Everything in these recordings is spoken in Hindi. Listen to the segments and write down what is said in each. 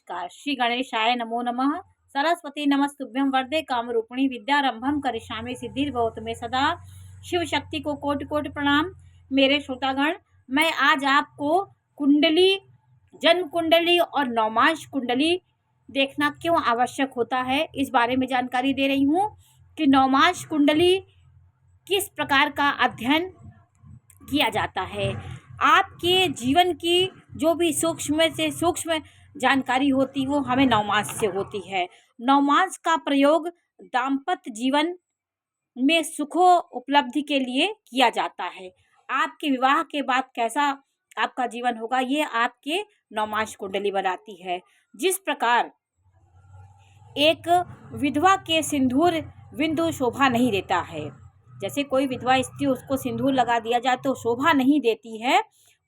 नमस्कार। श्री गणेशाय नमो नमः। सरस्वती नमस्तुभ्यं वरदे कामरूपिणी विद्यारंभम करिष्यामि सिद्धिर्भवतु मे सदा। शिव शक्ति को कोटि कोटि प्रणाम। मेरे श्रोतागण, मैं आज आपको कुंडली, जन्म कुंडली और नवमांश कुंडली देखना क्यों आवश्यक होता है इस बारे में जानकारी दे रही हूँ कि नवमांश कुंडली किस प्रकार का अध्ययन किया जाता है। आपके जीवन की जो भी सूक्ष्म से सूक्ष्म जानकारी होती वो हमें नवमांश से होती है। नवमांश का प्रयोग दाम्पत्य जीवन में सुखों उपलब्धि के लिए किया जाता है। आपके विवाह के बाद कैसा आपका जीवन होगा ये आपके नवमांश कुंडली बनाती है। जिस प्रकार एक विधवा के सिंदूर बिंदु शोभा नहीं देता है, जैसे कोई विधवा स्त्री उसको सिंदूर लगा दिया जाए तो शोभा नहीं देती है,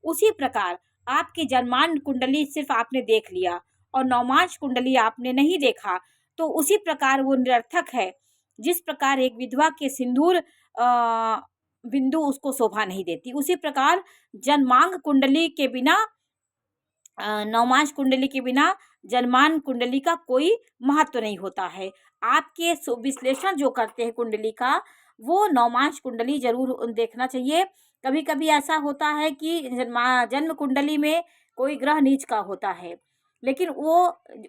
उसी प्रकार आपकी जन्मांश कुंडली सिर्फ आपने देख लिया और नवमांश कुंडली आपने नहीं देखा तो उसी प्रकार वो निरर्थक है। जिस प्रकार एक विधवा के सिंदूर बिंदु उसको शोभा नहीं देती, उसी प्रकार जन्मांग कुंडली के बिना, नवमांश कुंडली के बिना जन्मांश कुंडली का कोई महत्व नहीं होता है। आपके विश्लेषण जो करते हैं कुंडली का, वो नवमांश कुंडली जरूर देखना चाहिए। कभी कभी ऐसा होता है कि जन्म कुंडली में कोई ग्रह नीच का होता है, लेकिन वो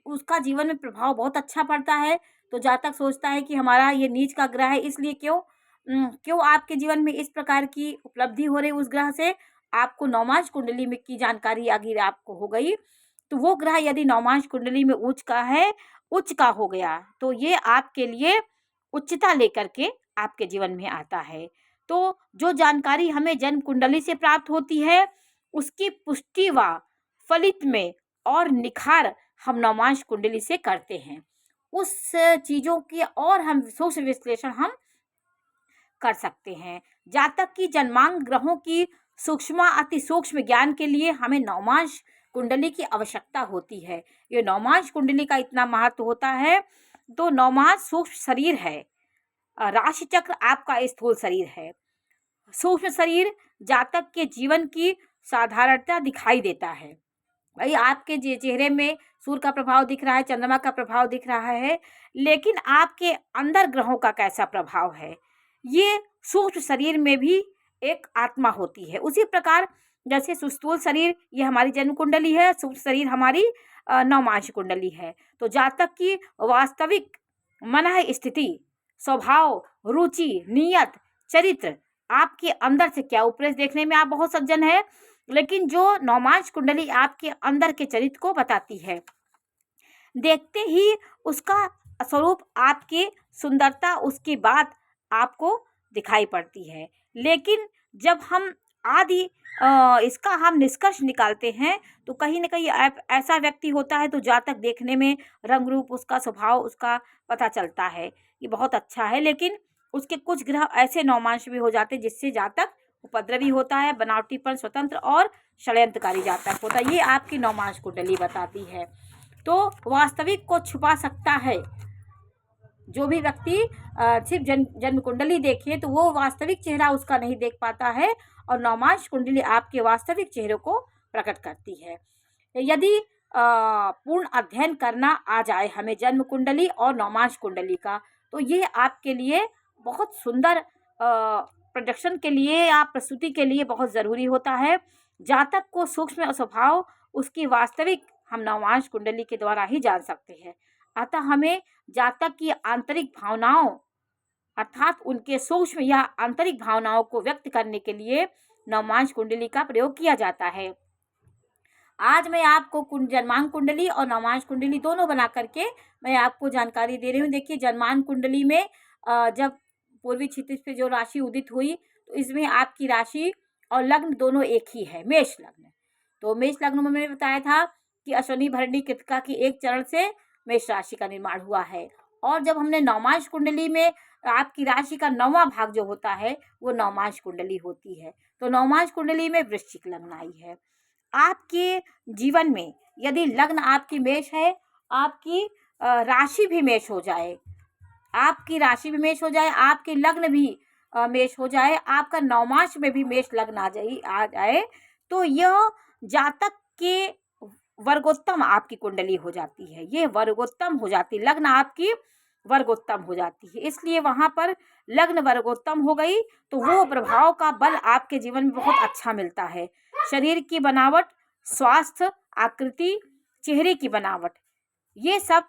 उसका जीवन में प्रभाव बहुत अच्छा पड़ता है, तो जातक सोचता है कि हमारा ये नीच का ग्रह है, इसलिए क्यों आपके जीवन में इस प्रकार की उपलब्धि हो रही उस ग्रह से। आपको नवमांश कुंडली में की जानकारी अगर आपको हो गई तो वो ग्रह यदि नवमांश कुंडली में उच्च का हो गया तो ये आपके लिए उच्चता लेकर के आपके जीवन में आता है। तो जो जानकारी हमें जन्म कुंडली से प्राप्त होती है उसकी पुष्टि व फलित में और निखार हम नवमांश कुंडली से करते हैं। उस चीज़ों की और हम सूक्ष्म विश्लेषण हम कर सकते हैं। जातक की जन्मांग ग्रहों की सूक्ष्म अति सूक्ष्म ज्ञान के लिए हमें नवमांश कुंडली की आवश्यकता होती है। ये नवमांश कुंडली का इतना महत्व होता है। तो नवमांश सूक्ष्म शरीर है, राशि चक्र आपका स्थूल शरीर है। सूक्ष्म शरीर जातक के जीवन की साधारणता दिखाई देता है। भाई आपके चेहरे में सूर्य का प्रभाव दिख रहा है, चंद्रमा का प्रभाव दिख रहा है, लेकिन आपके अंदर ग्रहों का कैसा प्रभाव है, ये सूक्ष्म शरीर में भी एक आत्मा होती है। उसी प्रकार जैसे स्थूल शरीर ये हमारी जन्म कुंडली है, सूक्ष्म शरीर हमारी नवमांश कुंडली है। तो जातक की वास्तविक मन स्थिति, स्वभाव, रुचि, नियत, चरित्र, आपके अंदर से क्या उपदेश देखने में आप बहुत सज्जन है, लेकिन जो नवमांश कुंडली आपके अंदर के चरित्र को बताती है, देखते ही उसका स्वरूप, आपकी सुंदरता, उसकी बात आपको दिखाई पड़ती है। लेकिन जब हम इसका हम निष्कर्ष निकालते हैं तो कहीं ना कहीं ऐसा व्यक्ति होता है तो जातक देखने में रंग रूप, उसका स्वभाव, उसका पता चलता है कि बहुत अच्छा है, लेकिन उसके कुछ ग्रह ऐसे नवमांश भी हो जाते हैं जिससे जातक उपद्रवी होता है, बनावटीपन, स्वतंत्र और षड्यंत्रकारी जातक होता है। ये आपकी नवमांश कुंडली बताती है। तो वास्तविक को छुपा सकता है। जो भी व्यक्ति सिर्फ जन्म कुंडली देखे तो वो वास्तविक चेहरा उसका नहीं देख पाता है, और नवमांश कुंडली आपके वास्तविक चेहरे को प्रकट करती है। यदि पूर्ण अध्ययन करना आ जाए हमें जन्म कुंडली और नवमांश कुंडली का, तो ये आपके लिए बहुत सुंदर प्रोडक्शन के लिए या प्रस्तुति के लिए बहुत ज़रूरी होता है। जातक को सूक्ष्म स्वभाव, उसकी वास्तविक हम नवमांश कुंडली के द्वारा ही जान सकते हैं। अतः हमें जातक की आंतरिक भावनाओं अर्थात उनके सूक्ष्म या आंतरिक भावनाओं को व्यक्त करने के लिए नवमांश कुंडली का प्रयोग किया जाता है। आज मैं आपको जन्मांग कुंडली और नवमांश कुंडली दोनों बना करके मैं आपको जानकारी दे रही हूँ। देखिए, जन्मांग कुंडली में जब पूर्वी क्षितिज पे जो राशि उदित हुई तो इसमें आपकी राशि और लग्न दोनों एक ही है, मेष लग्न। तो मेष लग्न में मैंने बताया था कि अश्विनी भरणी कृतिका की एक चरण से मेष राशि का निर्माण हुआ है। और जब हमने नवमांश कुंडली में आपकी राशि का 9वां भाग जो होता है वो नवमांश कुंडली होती है। तो नवमांश कुंडली में वृश्चिक लग्न आई है। आपके जीवन में यदि लग्न आपकी मेष है, आपकी राशि भी मेष हो जाए, आपकी राशि भी मेष हो जाए, आपके लग्न भी मेष हो जाए, आपका नवमांश में भी मेष लग्न आ जाए, तो यह जातक के वर्गोत्तम आपकी कुंडली हो जाती है, ये वर्गोत्तम हो जाती, लग्न आपकी वर्गोत्तम हो जाती है। इसलिए वहाँ पर लग्न वर्गोत्तम हो गई तो वो प्रभाव का बल आपके जीवन में बहुत अच्छा मिलता है। शरीर की बनावट, स्वास्थ्य, आकृति, चेहरे की बनावट, ये सब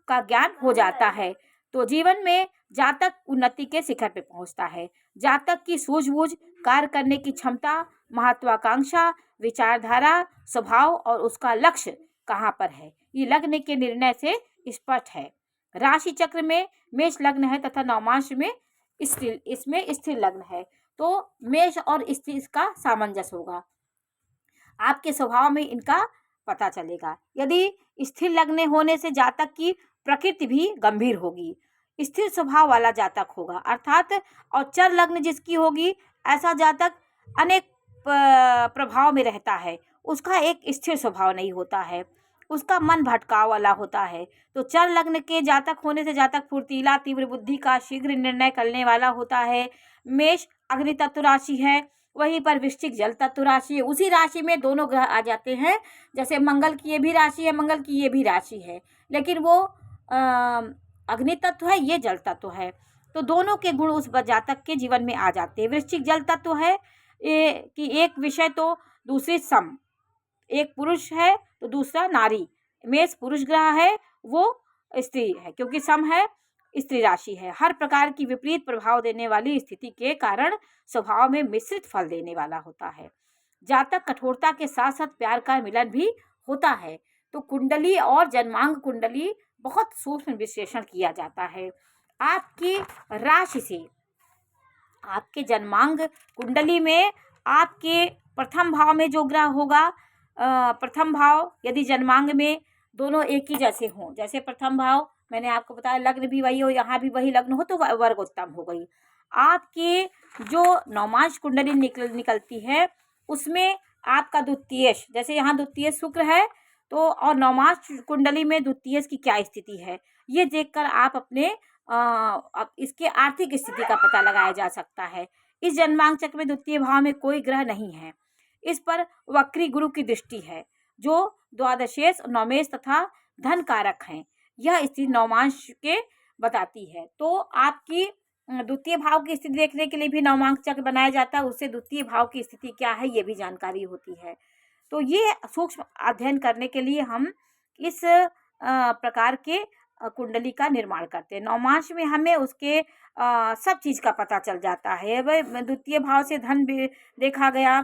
का ज्ञान हो जाता है। तो जीवन में जातक उन्नति के शिखर पे पहुंचता है। जातक की सूझबूझ, कार्य करने की क्षमता, महत्वाकांक्षा, विचारधारा, स्वभाव और उसका लक्ष्य कहाँ पर है, ये लग्न के निर्णय से स्पष्ट है। राशि चक्र में मेष लग्न है तथा नवमांश में इसमें स्थिर लग्न है, तो मेष और स्थिर इसका सामंजस्य होगा। आपके स्वभाव में इनका पता चलेगा। यदि स्थिर लग्न होने से जातक की प्रकृति भी गंभीर होगी, स्थिर स्वभाव वाला जातक होगा अर्थात, और चर लग्न जिसकी होगी ऐसा जातक अनेक प्रभाव में रहता है, उसका एक स्थिर स्वभाव नहीं होता है, उसका मन भटकाव वाला होता है। तो चर लग्न के जातक होने से जातक फुर्तीला, तीव्र बुद्धि का, शीघ्र निर्णय करने वाला होता है। मेष अग्नि तत्व राशि है, वहीं पर वृश्चिक जल तत्व राशि है। उसी राशि में दोनों ग्रह आ जाते हैं, जैसे मंगल की ये भी राशि है, मंगल की ये भी राशि है, लेकिन वो अग्नि तत्व है, ये जल तत्व है, तो दोनों के गुण उस जातक के जीवन में आ जाते हैं। वृश्चिक जल तत्व है कि एक विषय तो दूसरी सम, एक पुरुष है तो दूसरा नारी। मेष पुरुष ग्रह है, वो स्त्री है, क्योंकि सम है, स्त्री राशि है। हर प्रकार की विपरीत प्रभाव देने वाली स्थिति के कारण स्वभाव में मिश्रित फल देने वाला होता है। जातक कठोरता के साथ साथ प्यार का मिलन भी होता है। तो कुंडली और जन्मांग कुंडली बहुत सूक्ष्म विश्लेषण किया जाता है। आपकी राशि से, आपके जन्मांग कुंडली में आपके प्रथम भाव में जो ग्रह होगा, प्रथम भाव यदि जन्मांग में दोनों एक ही जैसे हों, जैसे प्रथम भाव मैंने आपको बताया लग्न भी वही हो, यहाँ भी वही लग्न हो, तो वर्गोत्तम हो गई। आपके जो नवमांश कुंडली निकलती है उसमें आपका द्वितीयेश, जैसे यहाँ द्वितीयेश शुक्र है, तो और नवमांश कुंडली में द्वितीयेश की क्या स्थिति है, ये देखकर आप अपने इसके आर्थिक स्थिति का पता लगाया जा सकता है। इस जन्मांग चक्र में द्वितीय भाव में कोई ग्रह नहीं है, इस पर वक्री गुरु की दृष्टि है, जो द्वादशेश, नवमेश तथा धन कारक हैं। यह स्थिति नवमांश के बताती है। तो आपकी द्वितीय भाव की स्थिति देखने के लिए भी नवमांक चक्र बनाया जाता है, उससे द्वितीय भाव की स्थिति क्या है ये भी जानकारी होती है। तो ये सूक्ष्म अध्ययन करने के लिए हम इस प्रकार के कुंडली का निर्माण करते हैं। नवमांश में हमें उसके सब चीज़ का पता चल जाता है। वह द्वितीय भाव से धन भी देखा गया,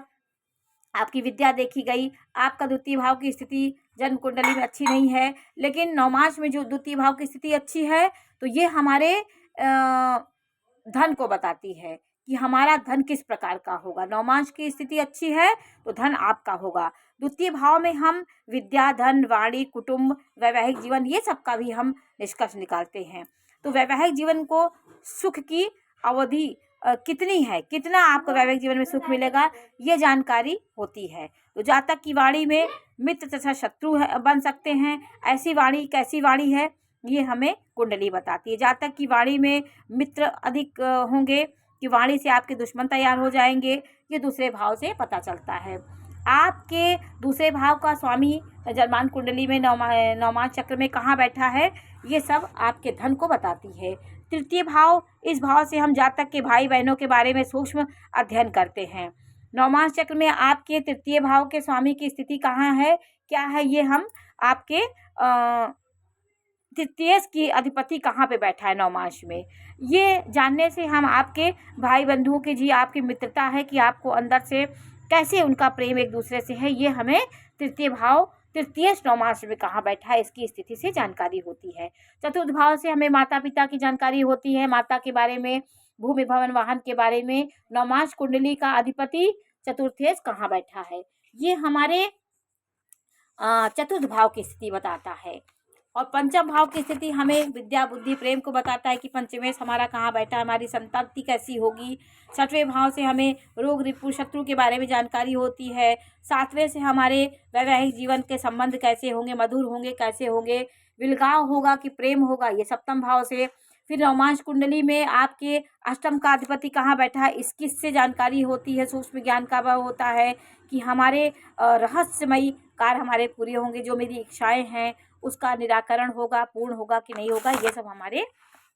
आपकी विद्या देखी गई, आपका द्वितीय भाव की स्थिति जन्म कुंडली में अच्छी नहीं है, लेकिन नवमांश में जो द्वितीय भाव की स्थिति अच्छी है, तो ये हमारे धन को बताती है कि हमारा धन किस प्रकार का होगा। नवमांश की स्थिति अच्छी है तो धन आपका होगा। द्वितीय भाव में हम विद्या, धन, वाणी, कुटुंब, वैवाहिक जीवन, ये सब का भी हम निष्कर्ष निकालते हैं। तो वैवाहिक जीवन को सुख की अवधि कितनी है, कितना आपको वैवाहिक जीवन में सुख मिलेगा, ये जानकारी होती है। तो जातक की वाणी में मित्र तथा शत्रु बन सकते हैं, ऐसी वाणी कैसी वाणी है ये हमें कुंडली बताती है। जातक की वाणी में मित्र अधिक होंगे कि वाणी से आपके दुश्मन तैयार हो जाएंगे, ये दूसरे भाव से पता चलता है। आपके दूसरे भाव का स्वामी जन्मान कुंडली में नवमांश चक्र में कहाँ बैठा है, ये सब आपके धन को बताती है। तृतीय भाव, इस भाव से हम जातक के भाई बहनों के बारे में सूक्ष्म अध्ययन करते हैं। नवमांश चक्र में आपके तृतीय भाव के स्वामी की स्थिति कहाँ है, क्या है, ये हम आपके तृतीय की अधिपति कहाँ पे बैठा है नवमांश में, ये जानने से हम आपके भाई बंधुओं की जी आपकी मित्रता है कि आपको अंदर से कैसे उनका प्रेम एक दूसरे से है, ये हमें तृतीय भाव तृतीय नवमांश में कहाँ बैठा है इसकी स्थिति से जानकारी होती है। चतुर्थ भाव से हमें माता पिता की जानकारी होती है, माता के बारे में, भूमि भवन वाहन के बारे में। नवमांश कुंडली का अधिपति चतुर्थेश कहाँ बैठा है, ये हमारे चतुर्थ भाव की स्थिति बताता है। और पंचम भाव की स्थिति हमें विद्या, बुद्धि, प्रेम को बताता है कि पंचमेश हमारा कहाँ बैठा है, हमारी संतति कैसी होगी। छठवें भाव से हमें रोग, रिपु, शत्रु के बारे में जानकारी होती है। सातवें से हमारे वैवाहिक जीवन के संबंध कैसे होंगे, मधुर होंगे, कैसे होंगे, विलगाव होगा कि प्रेम होगा, ये सप्तम भाव से। फिर नवमांश कुंडली में आपके अष्टम का अधिपति कहाँ बैठा है, इससे जानकारी होती है। सूक्ष्म ज्ञान का वह होता है कि हमारे रहस्यमयी कार्य हमारे पूरे होंगे, जो मेरी इच्छाएं हैं उसका निराकरण होगा, पूर्ण होगा कि नहीं होगा, ये सब हमारे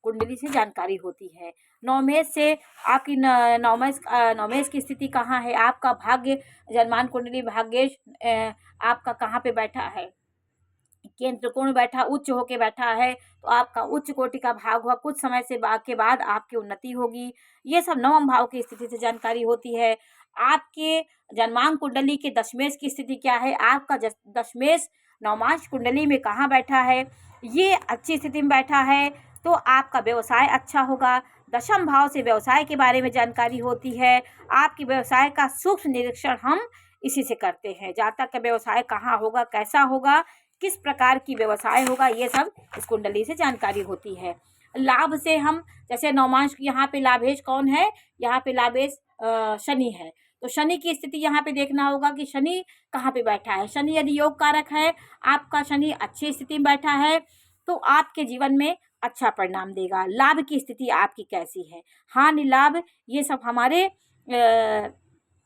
कुंडली से जानकारी होती है। नवमेश से आपकी नवमेश की स्थिति कहाँ है, आपका भाग्य जन्मान कुंडली भाग्येश आपका कहाँ पे बैठा है, केंद्र कोण बैठा, उच्च होके बैठा है, तो आपका उच्च कोटि का भाग हुआ, कुछ समय से के बाद आपकी उन्नति होगी। ये सब नवम भाव की स्थिति से जानकारी होती है। आपके जन्मांक कुंडली के दशमेश की स्थिति क्या है, आपका दशमेश नवमांश कुंडली में कहाँ बैठा है, ये अच्छी स्थिति में बैठा है तो आपका व्यवसाय अच्छा होगा। दशम भाव से व्यवसाय के बारे में जानकारी होती है। आपकी व्यवसाय का सूक्ष्म निरीक्षण हम इसी से करते हैं। जातक का व्यवसाय कहाँ होगा, कैसा होगा, किस प्रकार की व्यवसाय होगा, ये सब इस कुंडली से जानकारी होती है। लाभ से हम जैसे नवमांश यहाँ पे लाभेश कौन है, यहाँ पे लाभेश शनि है, तो शनि की स्थिति यहाँ पे देखना होगा कि शनि कहाँ पे बैठा है। शनि यदि योग कारक है, आपका शनि अच्छी स्थिति में बैठा है तो आपके जीवन में अच्छा परिणाम देगा। लाभ की स्थिति आपकी कैसी है, हानि लाभ, ये सब हमारे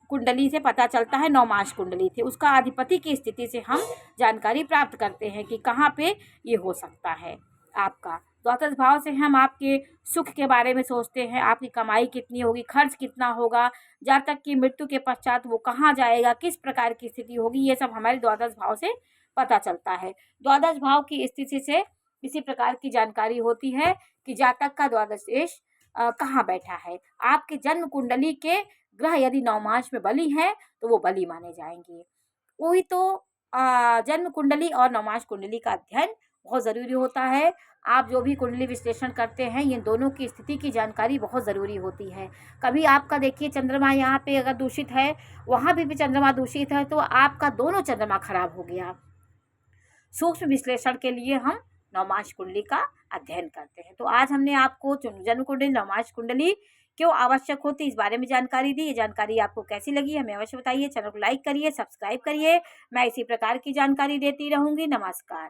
कुंडली से पता चलता है। नवमांश कुंडली थे उसका अधिपति की स्थिति से हम जानकारी प्राप्त करते हैं कि कहाँ पे ये हो सकता है। आपका द्वादश भाव से हम आपके सुख के बारे में सोचते हैं, आपकी कमाई कितनी होगी, खर्च कितना होगा, जातक की मृत्यु के पश्चात वो कहाँ जाएगा, किस प्रकार की स्थिति होगी, ये सब हमारे द्वादश भाव से पता चलता है। द्वादश भाव की स्थिति से इसी प्रकार की जानकारी होती है कि जातक का द्वादश देश कहाँ बैठा है। आपके जन्म कुंडली के ग्रह यदि नवमांश में बली हैं तो वो बली माने जाएंगे। वही तो जन्म कुंडली और नवमांश कुंडली का अध्ययन बहुत ज़रूरी होता है। आप जो भी कुंडली विश्लेषण करते हैं, ये दोनों की स्थिति की जानकारी बहुत ज़रूरी होती है। कभी आपका देखिए चंद्रमा यहाँ पे अगर दूषित है, वहाँ भी चंद्रमा दूषित है, तो आपका दोनों चंद्रमा खराब हो गया। सूक्ष्म विश्लेषण के लिए हम नवमांश कुंडली का अध्ययन करते हैं। तो आज हमने आपको जन्म कुंडली, नवमांश कुंडली क्यों आवश्यक होती है इस बारे में जानकारी दी। ये जानकारी आपको कैसी लगी हमें अवश्य बताइए। चैनल को लाइक करिए, सब्सक्राइब करिए। मैं इसी प्रकार की जानकारी देती रहूँगी। नमस्कार।